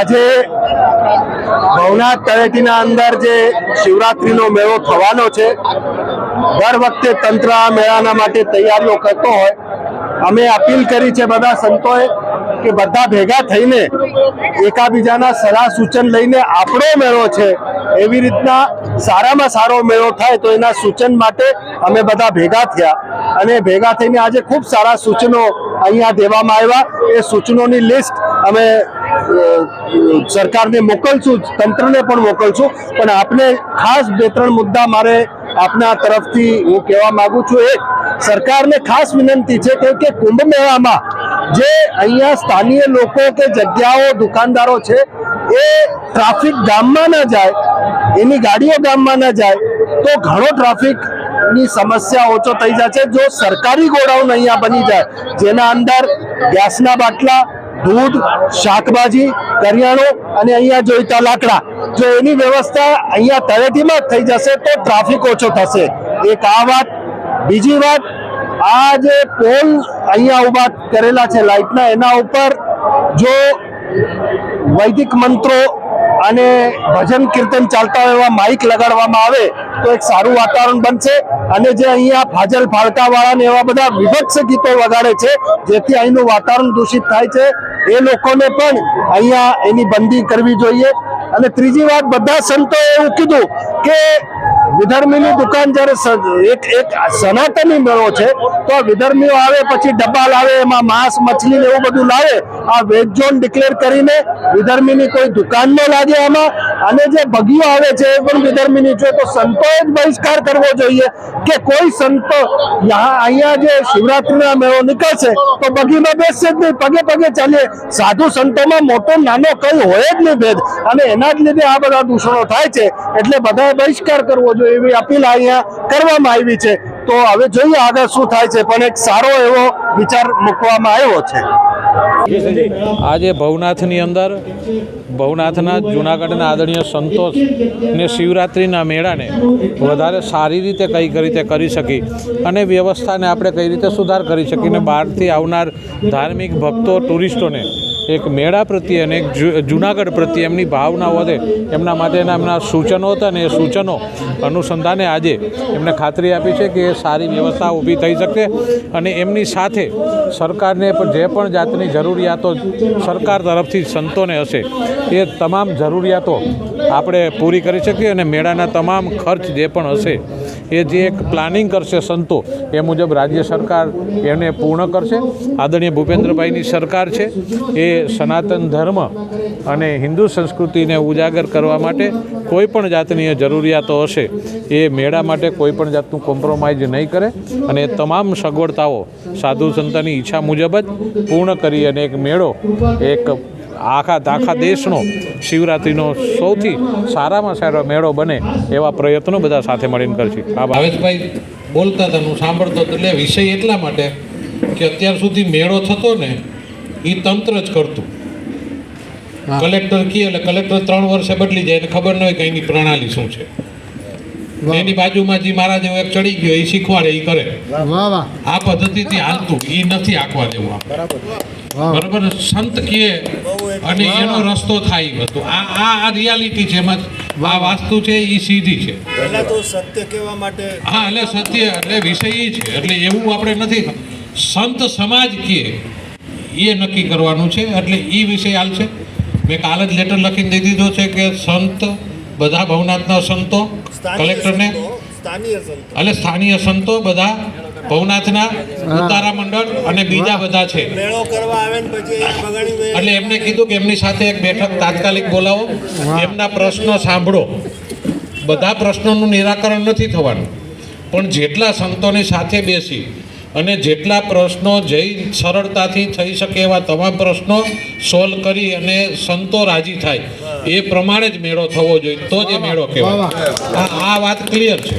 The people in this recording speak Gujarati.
આજે ભવનાથ તળેટીના અંદર જે શિવરાત્રીનો મેળો થવાનો છે, દર વખતે તંત્ર આ મેળાના માટે તૈયારીઓ કરતો હોય. અમે અપીલ કરી છે બધા સંતોએ કે બધા ભેગા થઈને એકાબીજાના સલાહ સૂચન લઈને આપણો મેળો છે એવી રીતના સારામાં સારો મેળો થાય તો એના સૂચન માટે અમે બધા ભેગા થયા અને ભેગા થઈને આજે ખૂબ સારા સૂચનો અહીંયા દેવામાં આવ્યા. એ સૂચનોની લિસ્ટ અમે સરકારને મોકલશું, તંત્રને પણ મોકલશું. પણ આપને ખાસ 2-3 મુદ્દા મારે આપના તરફથી હું કહેવા માંગુ છું. એક, સરકારને ખાસ વિનંતી છે કે કુંભ મેળામાં જે અહીંયા સ્થાનિય લોકો કે જગ્યાઓ દુકાનદારો છે એ ટ્રાફિક ગામમાં ન જાય, એની ગાડીઓ ગામમાં ન જાય તો ઘણો ટ્રાફિકની સમસ્યા ઓછો થઈ જશે. જો સરકારી ગોડાઉન અહીંયા બની જાય જેના અંદર ગેસના બાટલા, દૂધ, શાકભાજી, કરિયાણું અને અહીંયા જોઈતા લાકડા, જો એની વ્યવસ્થા અહીંયા તળેટીમાં જ થઈ જશે તો ટ્રાફિક ઓછો થશે. એક આ વાત. બીજી વાત, આ જે પોલ અહીંયા ઉભા કરેલા છે લાઇટના, એના ઉપર જો વૈદિક મંત્રો અને ભજન કીર્તન ચાલતા હોય એવા માઇક લગાડવામાં આવે તો એક સારું વાતાવરણ બનશે. અને જે અહીંયા ફાજલ ફાળકાવાળા ને એવા બધા વિભત્સ ગીતો વગાડે છે જેથી અહીંનું વાતાવરણ દૂષિત થાય છે, એ લોકોને પણ અહીંયા એની બંધી કરવી જોઈએ. અને ત્રીજી વાત, બધા સંતોએ એવું કીધું કે વિધર્મીની દુકાન જ્યારે એક સનાતની મેળો છે તો વિધર્મીઓ આવે પછી ડબ્બા લાવે, એમાં માંસ મછલી ને એવું બધું લાવે. આ વેજ ઝોન ડિક્લેર કરીને વિધર્મીની કોઈ દુકાન ન લાગે આમાં. અને જે બગીઓ આવે છે એ પણ વિધર્મીની છે. તો સંતોએ જ બહિષ્કાર કરવો જોઈએ કે કોઈ સંતો અહીંયા જે શિવરાત્રીના મેળો નીકળશે તો બગીમાં બેસશે જ નહીં, પગે પગે ચાલીએ. સાધુ સંતોમાં મોટો નાનો કઈ હોય જ નહીં ભેદ, અને એના જ લીધે આ બધા દૂષણો થાય છે. એટલે બધાએ બહિષ્કાર કરવો જોઈએ એવી અપીલ અહીંયા કરવામાં આવી છે. તો હવે જોઈએ આગળ શું થાય છે, પણ એક સારો એવો વિચાર મૂકવામાં આવ્યો છે. આજે ભવનાથની અંદર ભવનાથના જૂનાગઢના આદરણીય સંતો ને શિવરાત્રિના મેળાને વધારે સારી રીતે કઈ રીતે કરી શકી અને વ્યવસ્થાને આપણે કઈ રીતે સુધાર કરી શકીને બહારથી આવનાર ધાર્મિક ભક્તો, ટુરિસ્ટોને એક મેળા પ્રત્યે અને એક જૂનાગઢ પ્રત્યે એમની ભાવના વધે એમના માટેના એમના સૂચનો હતા અને એ સૂચનો અનુસંધાને આજે એમને ખાતરી આપી છે કે એ સારી વ્યવસ્થા ઊભી થઈ શકે અને એમની સાથે સરકારને જે પણ જાતની જરૂરિયાતો સરકાર તરફથી સંતોને હશે એ તમામ જરૂરિયાતો આપણે પૂરી કરી શકીએ અને મેળાના તમામ ખર્ચ જે પણ હશે એ જે એક પ્લાનિંગ કરશે સંતો એ મુજબ રાજ્ય સરકાર એને પૂર્ણ કરશે. આદરણીય ભૂપેન્દ્રભાઈની સરકાર છે એ સનાતન ધર્મ અને હિન્દુ સંસ્કૃતિને ઉજાગર કરવા માટે કોઈ પણ જાતની જરૂરિયાતો હશે એ મેળા માટે કોઈ પણ જાતનું કોમ્પ્રોમાઇઝ નહીં કરે અને તમામ સગવડતાઓ સાધુ સંતની ઈચ્છા મુજબ જ પૂર્ણ કરી અને એક મેળો એક આખા દેશનો શિવરાત્રિનો સૌથી સારામાં સારો મેળો બને એવા પ્રયત્નો બધા સાથે મળીને કરશે. ભાવેશભાઈ બોલતા હતા, હું સાંભળતો હતો. એટલે વિષય એટલા માટે કે અત્યાર સુધી મેળો થતો ને એ તંત્ર જ કરતું. કલેક્ટર કહે એટલે કલેક્ટર 3 વર્ષે બદલી જાય, એને ખબર ન હોય કે એની પ્રણાલી શું છે. એની બાજુમાં જે મારા જેવો એક ચડી ગયો એ શીખવાડે એ કરે. આ પદ્ધતિથી હાલતું એ નથી આંકવા જેવું. બરાબર, સંત કહે અને એનો રસ્તો થાય બધું. આ રિયાલિટી છે, એમાં આ વાસ્તુ છે એ સીધી છે. સત્ય કહેવા માટે હા, એટલે સત્ય એટલે વિષય એ છે. એટલે એવું આપણે નથી, સંત સમાજ કહે એ નક્કી કરવાનું છે. એટલે એ વિષય હાલ છે. મેં કાલ જ લેટર લખીને દઈ દીધો છે કે સંત બધા ભવનાથના સંતો કલેક્ટરને એટલે સ્થાનીય સંતો બધા ભવનાથના ઉતારા મંડળ અને બીજા બધા છે એટલે એમને કીધું કે એમની સાથે એક બેઠક તાત્કાલિક બોલાવો, એમના પ્રશ્નો સાંભળો. બધા પ્રશ્નોનું નિરાકરણ નથી થવાનું, પણ જેટલા સંતોની સાથે બેસી અને જેટલા પ્રશ્નો જઈ સરળતાથી થઈ શકે એવા તમામ પ્રશ્નો સોલ્વ કરી અને સંતો રાજી થાય એ પ્રમાણે જ મેળો થવો જોઈએ, તો જ એ મેળો કહેવાય. આ વાત ક્લિયર છે.